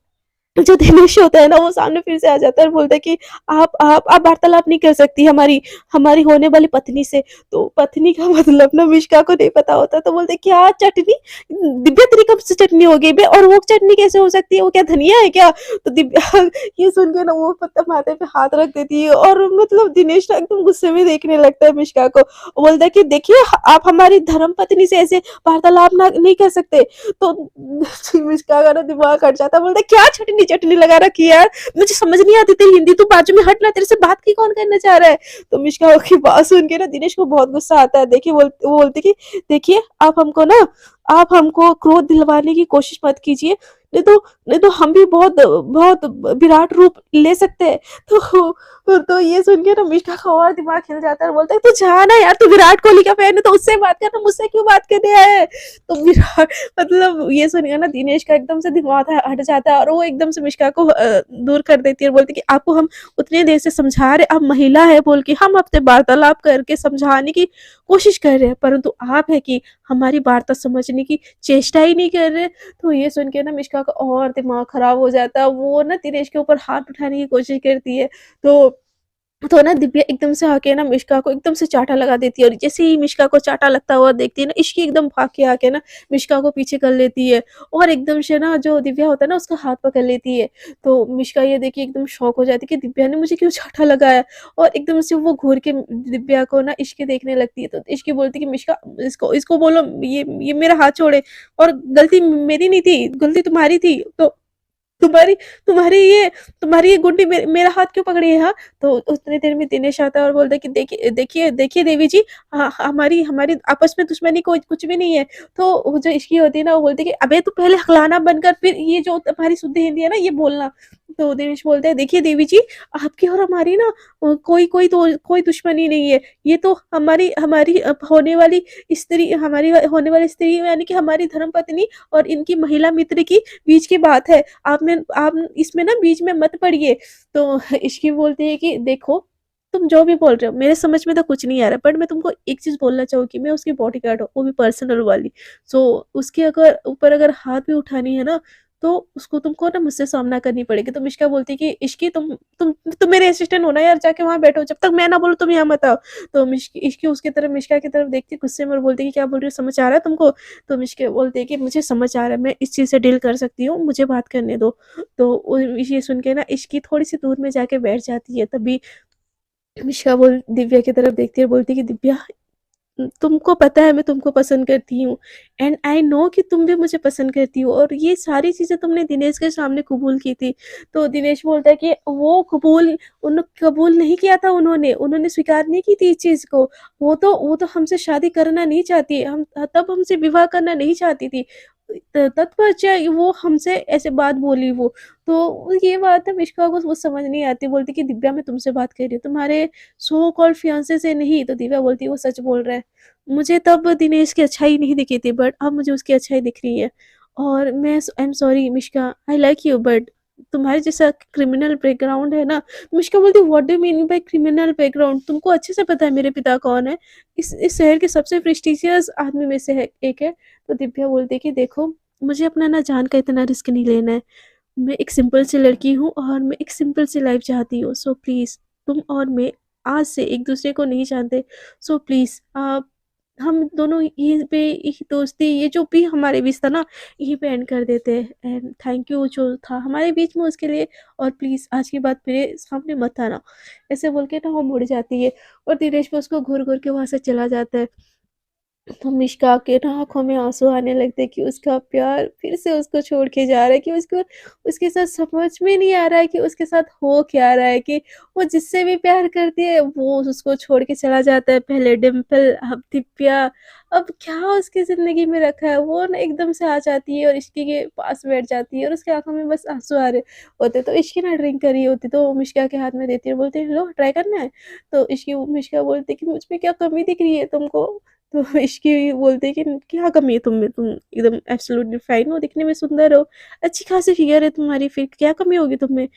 [SPEAKER 1] जो दिनेश होता है ना वो सामने फिर से आ जाता है और बोलता है कि आप वार्तालाप नहीं कर सकती हमारी हमारी होने वाली पत्नी से। तो पत्नी का मतलब ना मिष्का को नहीं पता होता तो बोलते क्या चटनी दिव्या तेरी कब से चटनी हो गई बे और वो चटनी कैसे हो सकती है वो क्या धनिया है क्या। तो दिव्या ये सुन के ना वो पत्ता माथे पे हाथ रख देती है और मतलब दिनेश ना एकदम गुस्से में देखने लगता है मिष्का को। वो बोलता है कि देखिए आप हमारी धर्म पत्नी से ऐसे वार्तालाप ना नहीं कर सकते। तो मिष्का का ना दिमाग हट जाता है बोलता है क्या चटनी चटनी लगा रखी है यार मुझे समझ नहीं आती तेरी हिंदी तू बाजू में हट ना तेरे से बात की कौन करना चाह रहा है। तो मिष्का की बात सुन के ना दिनेश को बहुत गुस्सा आता है। देखिए वो बोलती कि देखिए आप हमको क्रोध दिलवाने की कोशिश मत कीजिए नहीं तो हम भी बहुत बहुत विराट रूप ले सकते हैं। तो ये सुन के ना मिष्का का और दिमाग हिल जाता है और बोलता है तू जा ना यार तू विराट कोहली का फैन है तो उससे बात करना मुझसे क्यों बात करने आया है। तो विराट मतलब ये सुनिए ना दिनेश का एकदम से दिमाग हट जाता है और वो एकदम से मिष्का को दूर कर देती है और बोलती है कि आपको हम उतने देर से समझा रहे आप महिला है बोल के हम अपने वार्तालाप करके समझाने की कोशिश कर रहे हैं परंतु आप है कि हमारी वार्ता समझने की चेष्टा ही नहीं कर रहे। तो ये सुन के ना मिष्का का और दिमाग खराब हो जाता है वो ना दिनेश के ऊपर हाथ उठाने की कोशिश करती है। तो ना दिव्या एकदम से आके ना मिष्का को एकदम से चाटा लगा देती है और जैसे ही मिष्का को चाटा लगता हुआ देखती है ना इश्की एकदम भाग के आके ना मिष्का को पीछे कर लेती है और एकदम से ना जो दिव्या होता है ना उसका हाथ पकड़ लेती है। तो मिष्का ये देखिए एकदम शॉक हो जाती है कि दिव्या ने मुझे क्यों चाटा लगाया और एकदम से वो घूर के दिव्या को ना इश्की देखने लगती है। तो इश्की बोलती है कि मिष्का इसको इसको बोलो ये मेरा हाथ छोड़े और गलती मेरी नहीं थी गलती तुम्हारी थी। तो तुम्हारी तुम्हारी ये गुंडी मेरा हाथ क्यों पकड़ी है हाँ। तो उतनी देर में दिनेश आता है और बोलता है कि देखिए देखिए देखिए देवी जी हमारी हमारी आपस में दुश्मनी कोई कुछ भी नहीं है। तो वो जो इश्की होती है ना वो बोलती है कि अबे तू पहले हकलाना बनकर फिर ये जो तुम्हारी शुद्ध हिंदी है ना ये बोलना। तो दिनेश बोलते हैं देखिए देवी जी आपकी और हमारी ना कोई दुश्मनी नहीं है। ये तो हमारी हमारी होने वाली स्त्री यानी कि हमारी धर्मपत्नी और इनकी महिला मित्र की बीच की बात है। आप इसमें ना बीच में मत पड़िए। तो इश्की बोलती है कि देखो तुम जो भी बोल रहे हो मेरे समझ में तो कुछ नहीं आ रहा बट मैं तुमको एक चीज़ बोलना चाहूँगी मैं उसकी बॉडीगार्ड हूँ, वो भी पर्सनल वाली। सो उसके अगर ऊपर अगर हाथ भी उठानी है ना तो उसको तुमको ना मुझसे सामना करनी पड़ेगी। तो मिष्का बोलती है कि इश्की तुम मेरे असिस्टेंट हो ना यार जाके वहाँ बैठो जब तक मैं ना बोलूँ तुम यहाँ मत आओ। तो इश्की उसकी तरफ मिष्का की तरफ देखती गुस्से में और बोलती है कि क्या बोल रही हो समझ आ रहा है तुमको। तो मिष्का बोलती है कि मुझे समझ आ रहा है मैं इस चीज़ से डील कर सकती हूँ मुझे बात करने दो। तो ये सुन के ना इश्की थोड़ी सी दूर में जाके बैठ जाती है तभी मिष्का बोल दिव्या की तरफ देखती है और बोलती है कि दिव्या तुमको पता है मैं तुमको पसंद करती हूँ एंड आई नो कि तुम भी मुझे पसंद करती हो, और ये सारी चीज़ें तुमने दिनेश के सामने कबूल की थी। तो दिनेश बोलता है कि वो कबूल नहीं किया था उन्होंने, उन्होंने स्वीकार नहीं की थी इस चीज़ को। वो तो हमसे शादी करना नहीं चाहती, हम तब हमसे विवाह करना नहीं चाहती थी। तत्पश्चात वो हमसे ऐसे बात बोली वो। तो ये बात है मिष्का को वो समझ नहीं आती, बोलती कि दिव्या मैं तुमसे बात कर रही हूँ, तुम्हारे सो कॉल्ड फियांसे से नहीं। तो दिव्या बोलती है वो सच बोल रहा है। मुझे तब दिनेश की अच्छाई नहीं दिखी थी, बट अब मुझे उसकी अच्छाई दिख रही है। और मैं I am sorry Mishka, I like you, but तुम्हारे जैसा क्रिमिनल बैकग्राउंड है ना। मिष्का बोलती है what do you mean by criminal background, तुमको अच्छे से पता है मेरे पिता कौन है, इस शहर के सबसे प्रेस्टिजियस आदमी में से है एक है। तो दिव्या बोलती है कि देखो मुझे अपना ना जान का इतना रिस्क नहीं लेना है, मैं एक सिंपल सी लड़की हूँ और मैं एक सिंपल सी लाइफ चाहती हूँ। सो प्लीज़ तुम और मैं आज से एक दूसरे को नहीं जानते, सो प्लीज़ आप हम दोनों यहीं पे यही दोस्ती, ये जो भी हमारे बीच था ना यहीं पे एंड कर देते हैं। एंड थैंक यू जो था हमारे बीच में उसके लिए, और प्लीज़ आज के बाद मेरे सामने मत आना। ऐसे बोल के ना वो मुड़ जाती है और दिनेश भी उसको घूर-घूर के वहाँ से चला जाता है। तो मिष्का के ना आँखों में आँसू आने लगते हैं कि उसका प्यार फिर से उसको छोड़ के जा रहा है, कि उसको उसके साथ समझ में नहीं आ रहा है कि उसके साथ हो क्या रहा है, कि वो जिससे भी प्यार करती है वो उसको छोड़ के चला जाता है। पहले डिम्पल, अब दिव्या, अब क्या उसकी ज़िंदगी में रखा है। वो ना एकदम से आ जाती है और इश्की के पास बैठ जाती है और उसकी आँखों में बस आँसू आ रहे होते। तो इश्की ना ड्रिंक कर रही होती, तो मिष्का के हाथ में देती है और बोलती है लो ट्राई करना है। तो इश्की मिष्का बोलती है कि मुझ में क्या कमी दिख रही है तुमको? तो इश्की बोलती है कि क्या कमी है तुम में? तुम एकदम एब्सोल्यूटली फाइन हो, दिखने में सुंदर हो, अच्छी खासी फिगर है तुम्हारी, फिर क्या कमी होगी तुम में?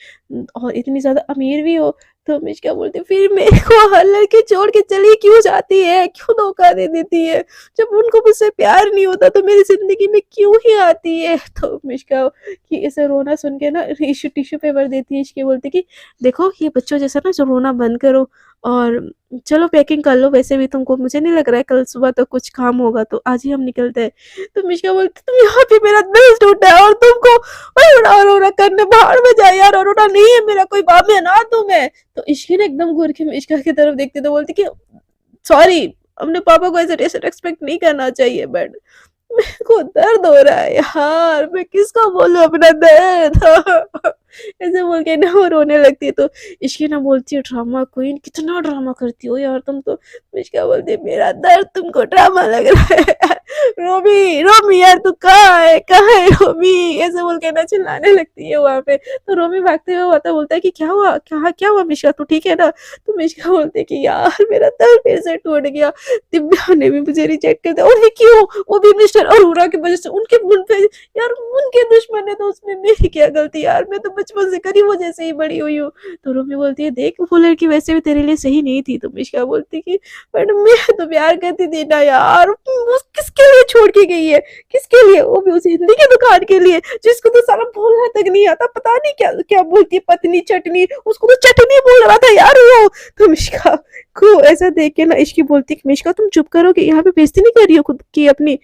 [SPEAKER 1] और इतनी ज़्यादा अमीर भी हो। तो मिष्का बोलती है फिर मेरे को हर लड़की छोड़ के चली क्यों जाती है? क्यों धोखा दे देती है? जब उनको मुझसे प्यार नहीं होता तो मेरी ज़िंदगी में क्यों ही आती है? तो मिष्का की ऐसे रोना सुन के ना टिश्यू टिश्यू पेपर देती है इश्की, बोलती है कि देखो ये बच्चों जैसा ना जो रोना बंद करो और चलो पैकिंग कर लो, वैसे भी तुमको मुझे नहीं लग रहा है कल सुबह तक कुछ काम होगा, तो आज ही हम निकलते हैं। तो मिष्का बोलती तुम यहाँ पे मेरा दिल टूटा है और तुमको रोना रोना करने बाहर में जाए यार, और रोना नहीं है मेरा कोई बाप है ना तुम है। तो इश्की ने एकदम घूर के मिष्का की तरफ देखते तो बोलती कि सॉरी, अपने पापा को ऐसे डिसरिस्पेक्ट नहीं करना चाहिए, बट मेरे को दर्द हो रहा है यार, मैं किसको बोलूं अपना दर्द। ऐसे बोल के ना वो रोने लगती है। तो इश्की ना बोलती है ड्रामा क्वीन, कितना ड्रामा करती हो यार तुम तो। मिष्का बोलती है मेरा दर्द तुमको ड्रामा लग रहा है। रोमी रोमी यार तू कहाँ है रोमी, ऐसे बोल के ना चिल्लाने लगती है वहां पे। तो रोमी भागते हुए आता बोलता है कि क्या हुआ, क्या हुआ मिष्का, तू ठीक है ना? तो मिष्का बोलते है कि यार मेरा दिल फिर से टूट गया, दिव्या ने भी मुझे रिजेक्ट कर दिया, और ये क्यों? वो भी मिस्टर अरोड़ा की वजह से, उनके मुंह पे यार, उनके दुश्मन है तो उसमें मेरी क्या गलती यार, मैं तो बचपन से गरीबों जैसे ही बड़ी हुई हूँ। तो रोमी बोलती है देख वो लड़की वैसे भी तेरे लिए सही नहीं थी। तो मिष्का बोलती कि बट मैं तो प्यार करती थी ना यार, वो किसके लिए छोड़ के गई है, किसके लिए? वो भी उस हिंदी की दुकान के लिए जिसको तो सारा बोलना तक नहीं आता, पता नहीं क्या क्या बोलती है, पत्नी चटनी, उसको तो चटनी बोल रहा था यार वो। तो मिष्का को ऐसा देख के ना इश्की बोलती है मिष्का तुम चुप करो, कि यहाँ पे बेइज्जती नहीं कर रही हो खुद की अपनी?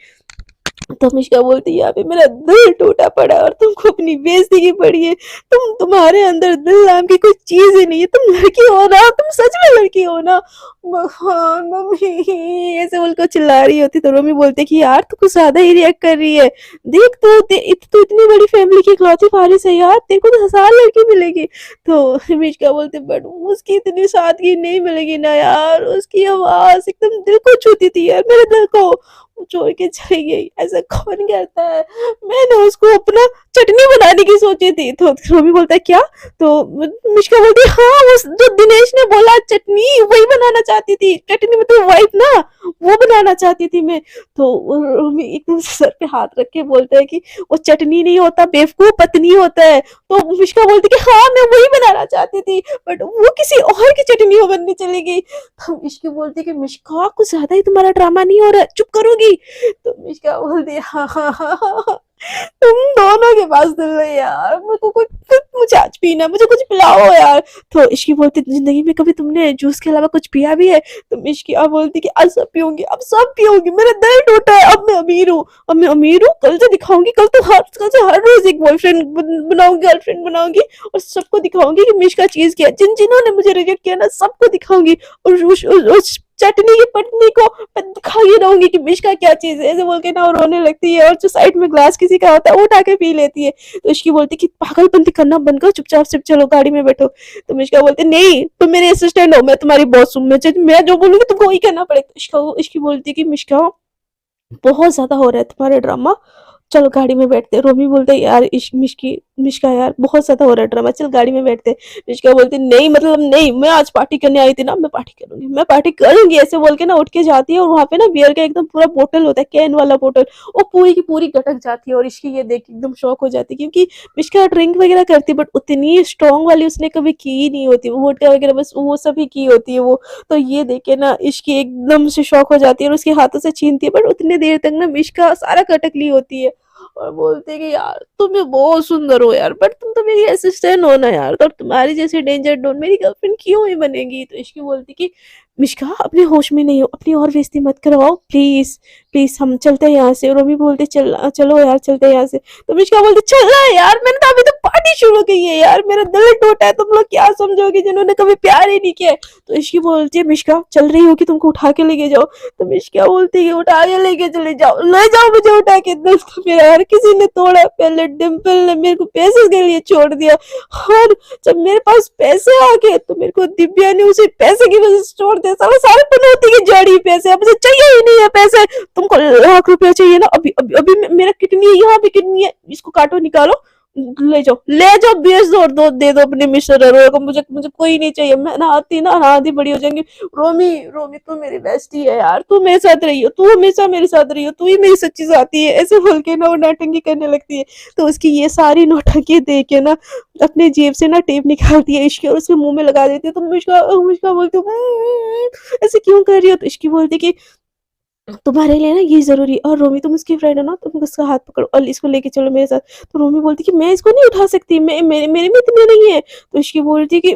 [SPEAKER 1] तो मिष्का बोलती है यहाँ पे मेरा दिल टूटा पड़ा और तुमको अपनी बेइज्जती की पड़ी है, तुम्हारे अंदर दिल नाम की कोई चीज ही नहीं है, तुम लड़की हो ना, तुम सच में लड़की हो ना? भगवान मम्मी, ऐसे बोलकर चिल्ला रही होती। तो रोमी बोलती है कि यार तू कुछ ज्यादा ही रिएक्ट कर रही है, देख तो इतनी बड़ी फैमिली की इकलौती वारिस है यार, तेरे को तो 1000 लड़की मिलेगी। तो मिष्का बोलते बट उसकी इतनी सादगी नहीं मिलेगी ना यार, उसकी आवाज एकदम दिल को छूती थी यार, मेरे दिल को छोड़ के चली गई, ऐसा कौन करता है? मैंने उसको अपना चटनी बनाने की सोची थी। तो रोमी बोलता है क्या? तो मिष्का बोलती है हाँ, वो जो दिनेश ने बोला चटनी वही बनाना चाहती थी, चटनी में तो वाइफ ना, वो बनाना चाहती थी मैं। तो रोमी एकदम सर पे हाथ रख के बोलता है कि वो चटनी नहीं होता बेवकूफ, पत्नी होता है। तो मिष्का बोलती कि हाँ मैं वही बनाना चाहती थी, बट वो किसी और की चटनी हो बनने चली गई। तो मिष्का बोलती कि मिष्का कुछ ज्यादा ही तुम्हारा ड्रामा नहीं हो रहा है, चुप करोगी? तो मिष्का बोलती हाँ, तुम दोनों के पास दिल है यार, मेरे को कुछ, मुझे आज पीना, मुझे कुछ पिलाओ यार। तो इश्की बोलती जिंदगी में कभी तुमने जूस के अलावा कुछ पिया भी है? तो इश्की अब बोलती कि आज सब पीऊंगी, अब सब पीऊंगी, मेरा दिल टूटा है, अब मैं अमीर हूँ, अब मैं अमीर हूँ, कल से दिखाऊंगी, कल से हर रोज एक बॉयफ्रेंड बनाऊंगी, गर्लफ्रेंड बनाऊंगी और सबको दिखाऊंगी कि मिश का चीज क्या है, जिन्होंने मुझे रिजेक्ट किया ना सबको दिखाऊंगी। और चटनी की पटनी को मैं दिखा ही रहूंगी कि मिष्का क्या चीज है, ऐसे बोल के ना वो रोने लगती है, और जो साइड में ग्लास किसी का होता है वो उठा के पी लेती है। तो इसकी बोलती कि पागलपंती करना बंद करो, चुपचाप से चलो गाड़ी में बैठो। तो मिष्का बोलती नहीं, तुम मेरे असिस्टेंट हो, मैं तुम्हारी बॉस हूँ, मैं जो बोलूंगी तुमको वही करना पड़ेगा। इसकी बोलती कि मिष्का बहुत ज्यादा हो रहा है तुम्हारा ड्रामा, चलो गाड़ी में बैठते हैं। रोमी बोलते यार मिष्का यार बहुत ज्यादा हो रहा है ड्रामा, चल गाड़ी में बैठते हैं। मिष्का बोलती नहीं, मतलब नहीं, मैं आज पार्टी करने आई थी ना, मैं पार्टी करूंगी, मैं पार्टी करूंगी, ऐसे बोल के ना उठ के जाती है। और वहां पे ना बियर का एकदम पूरा बोतल होता है, कैन वाला बोतल, वो पूरी की पूरी गटक जाती है। और इसकी ये देख के एकदम शौक हो जाती है, क्योंकि मिष्का ड्रिंक वगैरह करती है बट उतनी स्ट्रांग वाली उसने कभी की ही नहीं होती, वो वोडका वगैरह बस वो सभी की होती है वो। तो ये देखे ना इसकी एकदम से शौक हो जाती है और उसके हाथों से छीनती है, बट उतनी देर तक ना मिष्का सारा कटक ली होती है। और बोलते हैं कि यार तुम भी बहुत सुंदर हो यार, बट तुम तो मेरी असिस्टेंट हो ना यार, तो तुम्हारी जैसी डेंजर डॉन मेरी गर्लफ्रेंड क्यों ही बनेगी। तो इसकी बोलती कि मिष्का अपने होश में नहीं हो, अपनी और बेइज्जती मत करवाओ प्लीज, प्लीज हम चलते हैं यहाँ से। और रोमी बोलते चलो यार चलते हैं यहाँ से। तो मिष्का बोलते चल रहा है यार, मैंने तो अभी तो पार्टी शुरू की है यार, मेरा दिल टूटा है, तुम लोग क्या समझोगे जिन्होंने कभी प्यार ही नहीं किया है। तो इसकी बोलती है मिष्का चल रही हो कि तुमको उठा के लेके जाओ। तो मिष्का बोलती है उठा के लेके चले जाओ, ले जाओ मुझे उठा के, दिल तो मेरा हर किसी ने तोड़ा, पहले डिम्पल ने मेरे को पैसे के लिए छोड़ दिया, और जब मेरे पास पैसे आ गए तो मेरे को दिव्या ने उसी पैसे की वजह से छोड़ दिया। सारे पनौती की जड़ी पैसे, अब मुझे चाहिए ही नहीं है पैसे। तुमको लाख रुपया चाहिए ना, अभी अभी अभी मेरा किडनी है, यहाँ भी किडनी है, इसको काटो निकालो, ले जाओ बेच दो, और दे दो अपने मिस्टर अरोड़ा को, मुझे मुझे कोई नहीं चाहिए, मैं ना आती ना आधी बड़ी हो जाएंगी। रोमी रोमी तू मेरी बेस्टी है यार, तू मेरे साथ रही हो, तू हमेशा मेरे साथ रही हो, तू ही मेरी सच्ची साथी है, ऐसे बोल के ना वो नौटंकी करने लगती है। तो उसकी ये सारी नौटंकी देख के ना अपने जेब से ना टेप निकालती है इसकी, और उसके मुंह में लगा देती है। तो मुझका मुझका बोलती हूँ ऐसे क्यों कर रही हो। तो इसकी बोलती कि तुम्हारे लिए ना ये ज़रूरी है, और रोमी तुम उसकी फ्रेंड हो ना, तुम उसका हाथ पकड़ो और इसको लेके चलो मेरे साथ। तो रोमी बोलती कि मैं इसको नहीं उठा सकती, मैं मेरे में इतने नहीं है। तो इसकी बोलती कि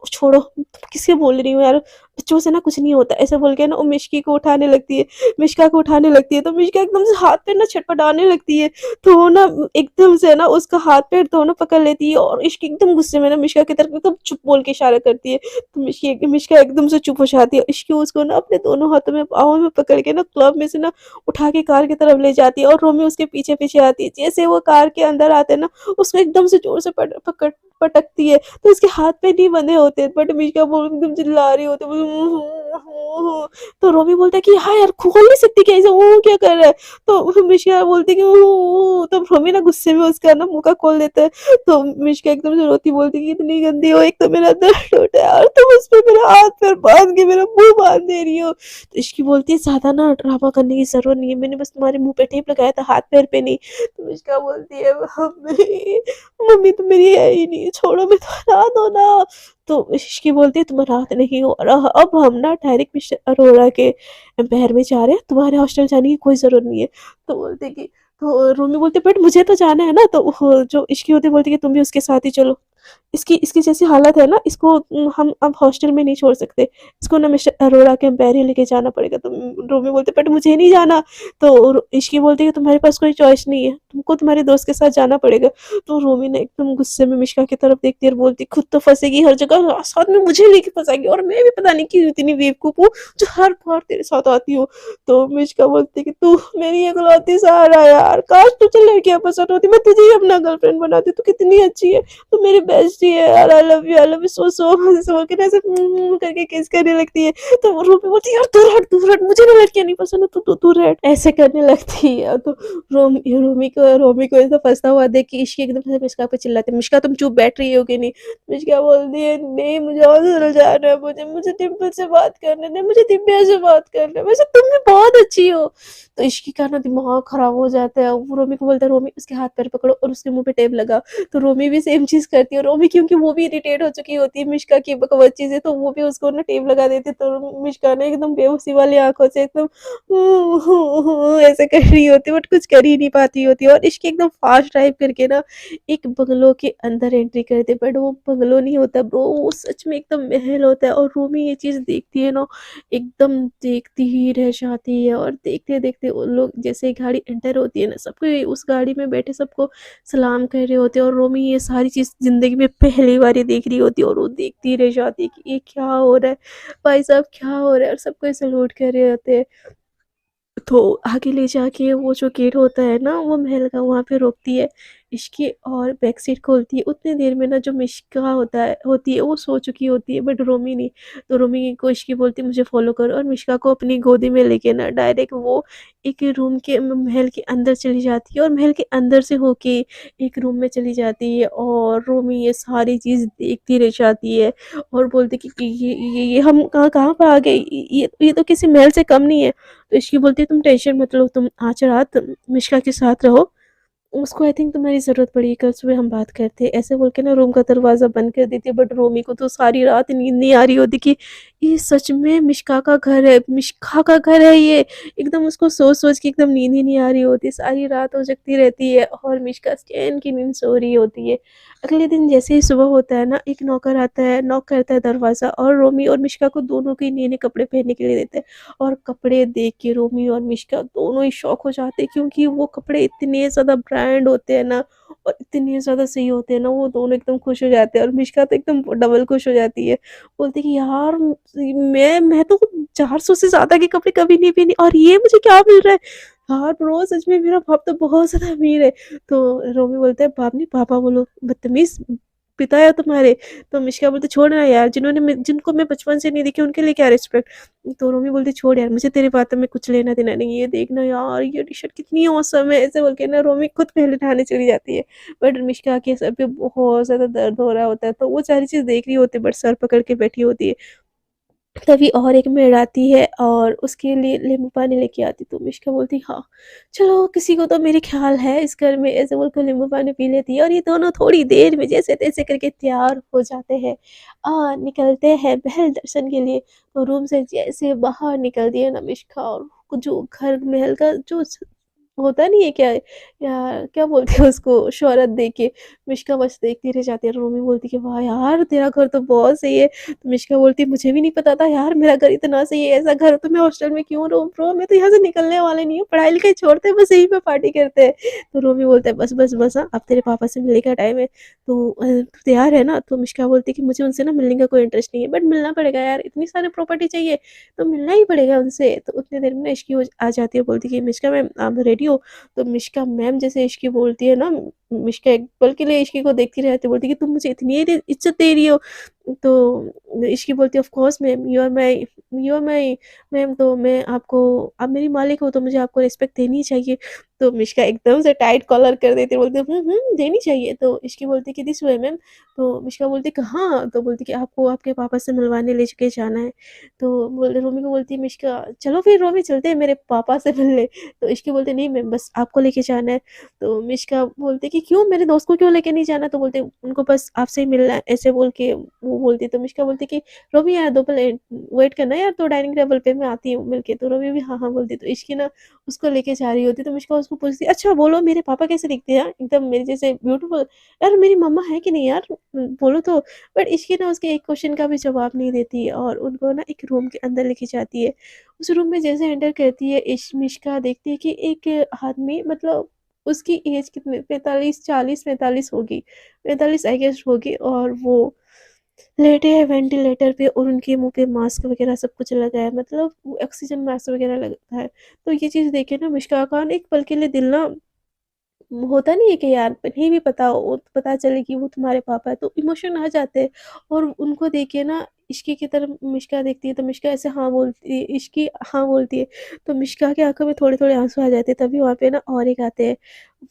[SPEAKER 1] छोड़ो, तुम किसके बोल रही हो यार, बच्चों से ना कुछ नहीं होता, ऐसे बोल के ना वो मिष्की को उठाने लगती है, मिष्का को उठाने लगती है। तो मिष्का एकदम से हाथ पैर ना छटपटाने लगती है। तो वो ना एकदम से ना उसका हाथ पैर दोनों पकड़ लेती है, और इसकी एकदम गुस्से में ना मिष्का की तरफ एकदम चुप बोल के इशारा करती है। तो मिष्का एकदम से चुप हो जाती है, इसकी उसको ना अपने दोनों हाथों में बाहों में पकड़ के ना क्लब में से ना उठा के कार की तरफ ले जाती है। और रोमी उसके पीछे पीछे आती है, जैसे वो कार के अंदर आते हैं ना उसको एकदम से जोर से पकड़ पटकती है। तो उसके हाथ पे नहीं बंधे होते, बट मिष्का बोल एकदम चिल्ला रही होती है। तो रोमी बोलता है कि हाँ यार खोल नहीं सकती क्या, ऐसे वो क्या कर रहा है। तो मिष्का बोलती है कि तो रोमी ना गुस्से में उसका ना मुंह का खोल देता है। तो मिष्का एकदम से रोती बोलती है कि इतनी गंदी हो, एक तो मेरा दिल टूटा है और तुम उस पे मेरा हाथ पैर बांध के मेरा मुंह बांध दे रही हो। तो इसकी बोलती है ज्यादा ना ड्रामा करने की जरूरत नहीं है, मैंने बस तुम्हारे मुंह पे टेप लगाया था, हाथ पैर पे नहीं। तो मिष्का बोलती है मम्मी मम्मी तो मेरी है ही नहीं, छोड़ो, मैं तो हरा दो ना। तो इश्की बोलती है तुम रात नहीं हो रहा, अब हम ना डायरेक्ट मिस्टर अरोड़ा के एम्पायर में जा रहे हैं, तुम्हारे हॉस्टल जाने की कोई जरूरत नहीं है। तो बोलते कि तो रोमी बोलते बट मुझे तो जाना है ना। तो जो इश्की होती बोलती कि तुम भी उसके साथ ही चलो, इसकी इसकी जैसी हालत है ना, इसको हम अब हॉस्टल में नहीं छोड़ सकते, इसको ना मिस्टर अरोड़ा के एम्पायर ही लेके जाना पड़ेगा। तो रोमी बोलते बट मुझे नहीं जाना। तो इश्की बोलती है तुम्हारे पास कोई चॉइस नहीं है, तुमको तुम्हारे दोस्त के साथ जाना पड़ेगा। तो रोमी ने एकदम गुस्से में मिष्का की तरफ देखती है और बोलती खुद तो फंसेगी हर जगह, साथ में मुझे लेके फंसाएगी, और मैं भी पता नहीं क्यों इतनी बेवकूफ हूँ जो हर बार तेरे साथ आती हूँ। तो मिष्का बोलती कि तू मेरी इकलौती सहारा यार, काश तुझे लड़कियां पसंद होती, मैं तुझे ही अपना गर्लफ्रेंड बनाती, तू कितनी अच्छी है, तू मेरी बेस्टी है यार, I love you so so much, so के ऐसे करके किस करने लगती है। तो रूबी बोलती है यार दूर हट, मुझे ना लड़कियां नहीं पसंद है, तू दूर हट, ऐसे करने लगती है। तो रोमी को ऐसा फंसता हुआ देख के इश्की एकदम से मिष्का पे चिल्लाते, मिष्का तुम चुप बैठ रही हो कि नहीं। मिष्का बोलती है नहीं मुझे हॉस्टल जाना है, मुझे डिम्पल से बात करने दे, मुझे दिव्या से बात करना है, वैसे तुम भी बहुत अच्छी हो। तो इश्की का ना दिमाग खराब हो जाता है, वो रोमी को बोलता है रोमी उसके हाथ पैर पकड़ो और उसके मुंह पे टेप लगा। तो रोमी भी सेम चीज करती है, रोमी क्योंकि वो भी इरिटेट हो चुकी होती है मिष्का की बकवास चीजें, तो वो भी उसको ना टेप लगा देती है। तो मिष्का ना एकदम बेहोशी वाली आंखों से एकदम ऐसे कर रही होती है, बट कुछ कर ही नहीं पाती होती है। और इसकी एकदम फास्ट ड्राइव करके ना एक बंगलो के अंदर एंट्री करते, बट वो बंगलो नहीं होता ब्रो, वो सच में एकदम महल होता है। और रोमी ये चीज देखती है ना, एकदम देखती ही रह जाती है, और देखते देखते वो लोग जैसे ही गाड़ी एंटर होती है ना, सबको उस गाड़ी में बैठे सबको सलाम कर रहे होते हैं। और रोमी ये सारी चीज जिंदगी में पहली बार ही देख रही होती है और वो देखती रह जाती है कि ये क्या हो रहा है, भाई साहब क्या हो रहा है, और सबको सैल्यूट कर रहे होते हैं। तो आगे ले जाके वो जो गेट होता है ना वो महल का, वहाँ पे रोकती है इश्की और बैक सीट खोलती है। उतनी देर में ना जो मिश्का होती है वो सो चुकी होती है, बट रोमी नहीं। तो रोमी को इश्की बोलती है मुझे फॉलो करो, और मिश्का को अपनी गोदी में लेके ना डायरेक्ट वो एक रूम के महल के अंदर चली जाती है, और महल के अंदर से होके एक रूम में चली जाती है, और रोमी ये सारी चीज़ देखती रह जाती है और बोलती कि ये हम कहाँ कहाँ पर आ गए, ये तो किसी महल से कम नहीं है। तो इश्की बोलती है तुम टेंशन मत लो, तुम आज रात मिश्का के साथ रहो, उसको आई थिंक तुम्हारी ज़रूरत पड़ेगी, कल सुबह हम बात करते हैं। ऐसे बोल के ना रूम का दरवाज़ा बंद कर देती है, बट रोमी को तो सारी रात नींद नहीं आ रही होती कि ये सच में मिश्का का घर है, मिश्का का घर है ये। एकदम उसको सोच-सोच के एकदम नींद ही नहीं आ रही होती, सारी रात वो जगती रहती है और मिश्का चैन की नींद सो रही होती है। अगले दिन जैसे ही सुबह होता है ना, एक नौकर आता है, नॉक करता है दरवाज़ा, और रोमी और मिश्का को दोनों को ही नए-नए कपड़े पहनने के लिए देता है। और कपड़े देख के रोमी और मिश्का दोनों ही शॉक हो जाते हैं, क्योंकि वो कपड़े इतने ज़्यादा ब्रांड होते हैं ना और इतने ज़्यादा सही होते हैं ना, वो दोनों एकदम खुश हो जाते हैं, और मिश्का तो एकदम डबल खुश हो जाती है। बोलती है कि यार मैं तो 400 से ज़्यादा के कपड़े कभी नहीं पहनी, और ये मुझे क्या मिल रहा है? यार ब्रो सच में मेरा बाप तो बहुत ज़्यादा अमीर है। तो रोमी बोलता है बाप नहीं पापा बोलो, बदतमीज़, पिता है तुम्हारे। तो मिश्का बोलती छोड़ ना यार, जिनको मैं बचपन से नहीं देखी उनके लिए क्या रिस्पेक्ट। तो रोमी बोलती छोड़ यार, मुझे तेरी बातों में कुछ लेना देना नहीं है, ये देखना यार ये टी-शर्ट कितनी ऑसम है, ऐसे बोल के ना रोमी खुद पहले नहाने चली जाती है। बट मिश्का के सर पे बहुत ज़्यादा दर्द हो रहा होता है, तो वो सारी चीज़ देख रही होती है, बट सर पकड़ के बैठी होती है। तभी और एक मेड आती है और उसके लिए नींबू पानी लेके आती, तो मिश्का बोलती हाँ, चलो किसी को तो मेरे ख़्याल है इस घर में, ऐसे बोलकर नींबू पानी पी लेती है, और ये दोनों थोड़ी देर में जैसे-तैसे करके तैयार हो जाते हैं और निकलते हैं महल दर्शन के लिए। तो रूम से जैसे बाहर निकलती है ना मिश्का, और जो घर महल का जो होता नहीं है क्या, या क्या बोलते हैं उसको, शोहरत देख के मिश्का बस देखती रह जाती है। रोमी बोलती है कि वाह यार तेरा घर तो बहुत सही है। तो मिश्का बोलती है मुझे भी नहीं पता था यार मेरा घर इतना सही है, ऐसा घर तो मैं हॉस्टल में क्यों रहूँ ब्रो, मैं तो यहाँ से निकलने वाले नहीं हूँ, पढ़ाई लिखाई छोड़ते हैं बस यहीं पे पार्टी करते हैं। तो रोमी बोलता है बस बस बस, हाँ अब तेरे पापा से मिलने का टाइम है, तो तू तैयार है ना? तो मिश्का बोलती है कि मुझे उनसे ना मिलने का कोई इंटरेस्ट नहीं है, बट मिलना पड़ेगा यार, इतनी सारी प्रॉपर्टी चाहिए तो मिलना ही पड़ेगा उनसे। तो उतनी देर में ना इश्की आ जाती है, बोलती है कि मिश्का मैम आप रेडी हो? तो मिश्का मैम जैसे इश्की बोलती है ना, मिश्का एक पल के लिए इश्की को देखती रहती है, बोलती है कि तुम मुझे इतनी इज्जत दे रही हो। तो इश्की बोलती है of course ma'am, you are my ma'am, तो मैं आपको, आप मेरी मालिक हो तो मुझे आपको रिस्पेक्ट देनी ही चाहिए। तो मिश्का एकदम से टाइट कॉलर कर देती है, बोलती है देनी चाहिए। तो इश्की बोलती है कि दिस वे मैम। तो मिश्का बोलती है कहाँ? तो बोलती है कि आपको आपके पापा से मिलवाने ले के जाना है। तो रोमी को बोलती है मिश्का चलो फिर रोमी चलते हैं मेरे पापा से मिलने। तो इश्की बोलती है नहीं मैम बस आपको लेके जाना है। तो मिश्का बोलती है कि क्यों, मेरे दोस्त को क्यों लेके नहीं जाना? तो बोलते उनको बस आपसे ही मिलना है, ऐसे बोल के वो बोलती है। तो मिश्का बोलती है कि रोमी यार 2 पल वेट करना यार, तो डाइनिंग टेबल पे मैं आती हूँ मिलके। तो रोमी भी हाँ, हाँ बोलती है। तो इश्की ना उसको लेके जा रही होती है, तो मिश्का उसको पूछती है अच्छा बोलो मेरे पापा कैसे दिखते हैं? एकदम मेरे जैसे ब्यूटीफुल? यार मेरी मम्मा है कि नहीं यार? बोलो तो। बट इश्की ना उसके एक क्वेश्चन का भी जवाब नहीं देती है, और उनको ना एक रूम के अंदर लेके जाती है। उस रूम में जैसे एंटर करती है मिश्का देखती है कि एक आदमी, मतलब उसकी एज कितनी 45 40 45 होगी, 45 आई गेस होगी, और वो लेटे हैं वेंटिलेटर पे, और उनके मुँह पे मास्क वगैरह सब कुछ लगा है, मतलब वो ऑक्सीजन मास्क वगैरह लगा है। तो ये चीज़ देख के ना मिश्का का ना एक पल के लिए दिल ना, होता नहीं है कि यार नहीं भी पता चले कि वो तुम्हारे पापा है, तो इमोशन आ जाते हैं। और उनको देख के ना इश्की की तरफ मिश्का देखती है, तो मिश्का ऐसे हाँ बोलती है, इश्की हाँ बोलती है, तो मिश्का की आँखों में थोड़े-थोड़े आँसू आ जाते हैं। तभी वहाँ पे ना और एक आते हैं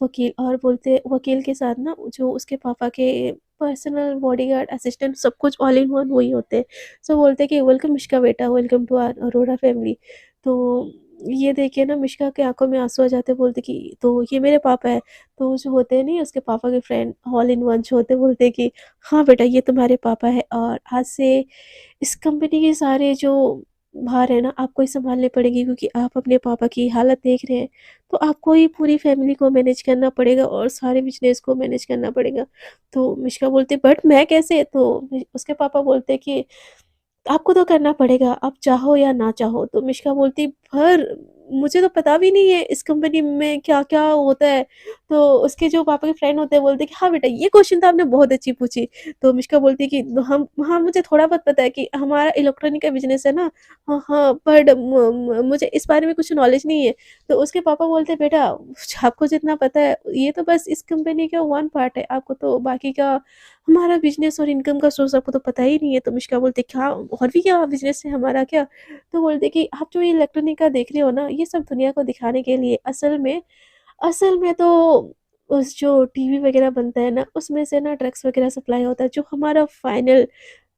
[SPEAKER 1] वकील, और बोलते वकील के साथ ना जो उसके पापा के पर्सनल बॉडीगार्ड, असिस्टेंट, सब कुछ ऑल इन वन वही होते हैं। सो बोलते हैं कि वेलकम मिश्का बेटा, welcome to our Arora family. तो ये देख के ना मिश्का की आँखों में आँसू आ जाते हैं, बोलते कि तो ये मेरे पापा है। तो जो होते हैं नहीं उसके पापा के फ्रेंड ऑल इन वन जो होते हैं, बोलते हैं कि हाँ बेटा ये तुम्हारे पापा है, और आज से इस कंपनी के सारे जो भार है ना आपको ही सँभालने पड़ेंगे, क्योंकि आप अपने पापा की हालत देख रहे हैं। तो आपको ही पूरी फैमिली को मैनेज करना पड़ेगा और सारे बिज़नेस को मैनेज करना पड़ेगा। तो मिश्का बोलती है बट मैं कैसे? तो उसके पापा बोलते हैं कि आपको तो करना पड़ेगा, आप चाहो या ना चाहो। तो मिश्का बोलती पर मुझे तो पता भी नहीं है इस कंपनी में क्या-क्या होता है। तो उसके जो पापा के फ्रेंड होते हैं बोलते हैं कि हाँ बेटा ये क्वेश्चन तो आपने बहुत अच्छी पूछी। तो मिष्का बोलती है कि हम हाँ, मुझे थोड़ा बहुत पता है कि हमारा इलेक्ट्रॉनिक का बिज़नेस है ना। हाँ, हाँ, बट मुझे इस बारे में कुछ नॉलेज नहीं है। तो उसके पापा बोलते हैं बेटा आपको जितना पता है ये तो बस इस कंपनी का वन पार्ट है, आपको तो बाकी का हमारा बिज़नेस और इनकम का सोर्स आपको तो पता ही नहीं है। तो मिष्का बोलती है क्या और भी क्या बिज़नेस है हमारा क्या? तो बोलते कि आप जो ये इलेक्ट्रॉनिक का देख रहे हो ना, ये सब दुनिया को दिखाने के लिए असल में तो उस जो टीवी वगैरह बनता है ना, उसमें से ना ड्रग्स वगैरह सप्लाई होता है, जो हमारा फाइनल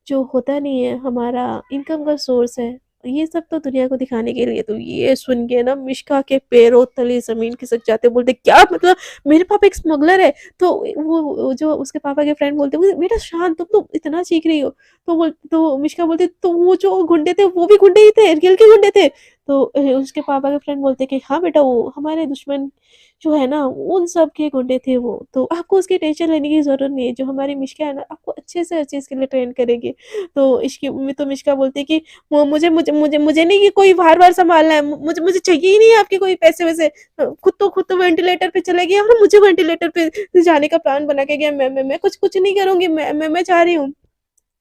[SPEAKER 1] जो होता नहीं है, हमारा इनकम का सोर्स है। ये सब तो दुनिया को दिखाने के लिए। तो ये सुन के ना मिष्का के पैरों तले ज़मीन खिसक जाते, बोलते क्या मतलब मेरे पापा एक स्मगलर है? तो वो जो उसके पापा के फ्रेंड बोलते हैं, "बेटा शांत, तुम तो इतना चीख रही हो।" तो मिष्का बोलती, "तो वो जो गुंडे थे, वो भी गुंडे ही थे, रियल के गुंडे थे?" तो उसके पापा के फ्रेंड बोलते कि, "हाँ बेटा, वो हमारे दुश्मन जो है ना, उन सब के गुंडे थे वो। तो आपको उसकी टेंशन लेने की ज़रूरत नहीं है, जो हमारी मिष्का है ना, आपको अच्छे से अच्छे इसके लिए ट्रेन करेगी।" तो मिष्का बोलती है कि वो मुझे नहीं कि कोई बार-बार सँभालना है, मुझे मुझे चाहिए ही नहीं है आपके कोई पैसे-वैसे। खुद तो वेंटिलेटर पे चले गए और मुझे वेंटिलेटर पे जाने का प्लान बना के गया। मैं कुछ नहीं करूँगी, मैं जा रही हूँ।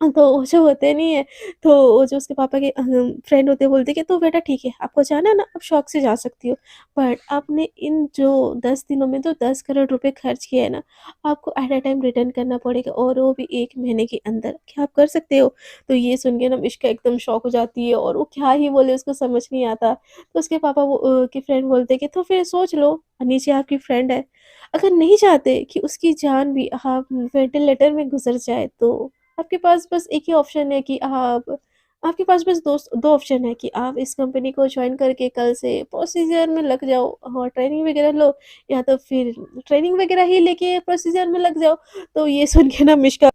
[SPEAKER 1] तो वो जो होते नहीं है, तो वो जो उसके पापा के फ्रेंड होते हैं बोलते कि तो बेटा ठीक है, आपको जाना है ना, आप शौक से जा सकती हो। बट आपने इन जो 10 दिनों में तो 10 करोड़ रुपए खर्च किए हैं ना, आपको एट अ टाइम रिटर्न करना पड़ेगा और वो भी 1 महीने के अंदर। क्या आप कर सकते हो? तो ये सुन के ना मिष्का एकदम शॉक हो जाती है और वो क्या ही बोले उसको समझ नहीं आता। तो उसके पापा के फ्रेंड बोलते हैं कि तो फिर सोच लो, नीचे आपकी फ्रेंड है, अगर नहीं चाहते कि उसकी जान भी आप वेंटिलेटर में गुज़र जाए तो आपके पास बस एक ही ऑप्शन है कि आपके पास बस 2 ऑप्शन है कि आप इस कंपनी को जॉइन करके कल से प्रोसीजर में लग जाओ और ट्रेनिंग वगैरह लो, या तो फिर ट्रेनिंग वगैरह ही लेके प्रोसीजर में लग जाओ। तो ये सुन के ना मिष्का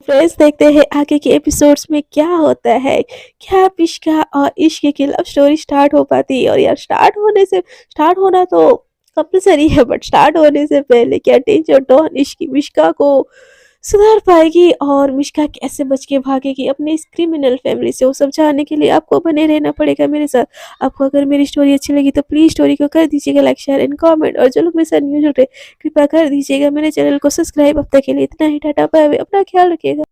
[SPEAKER 1] फ्रेंड्स देखते हैं आगे के एपिसोड्स में क्या होता है। क्या मिष्का और इश्क की लव स्टोरी स्टार्ट हो पाती है? और यार स्टार्ट होना तो कंपल्सरी है, बट स्टार्ट होने से पहले क्या टेंशन डॉन इश्क मिष्का को सुधार पाएगी और मिष्का कैसे बच के भागेगी अपने इस क्रिमिनल फैमिली से, वो सब जानने के लिए आपको बने रहना पड़ेगा मेरे साथ। आपको अगर मेरी स्टोरी अच्छी लगी तो प्लीज़ स्टोरी को कर दीजिएगा लाइक, शेयर एंड कमेंट, और जो लोग मेरे साथ न्यू जुड़ रहे कृपया कर दीजिएगा मेरे चैनल को सब्सक्राइब। अब तक के लिए इतना ही, टाटा बाय बाय, अपना ख्याल रखिएगा।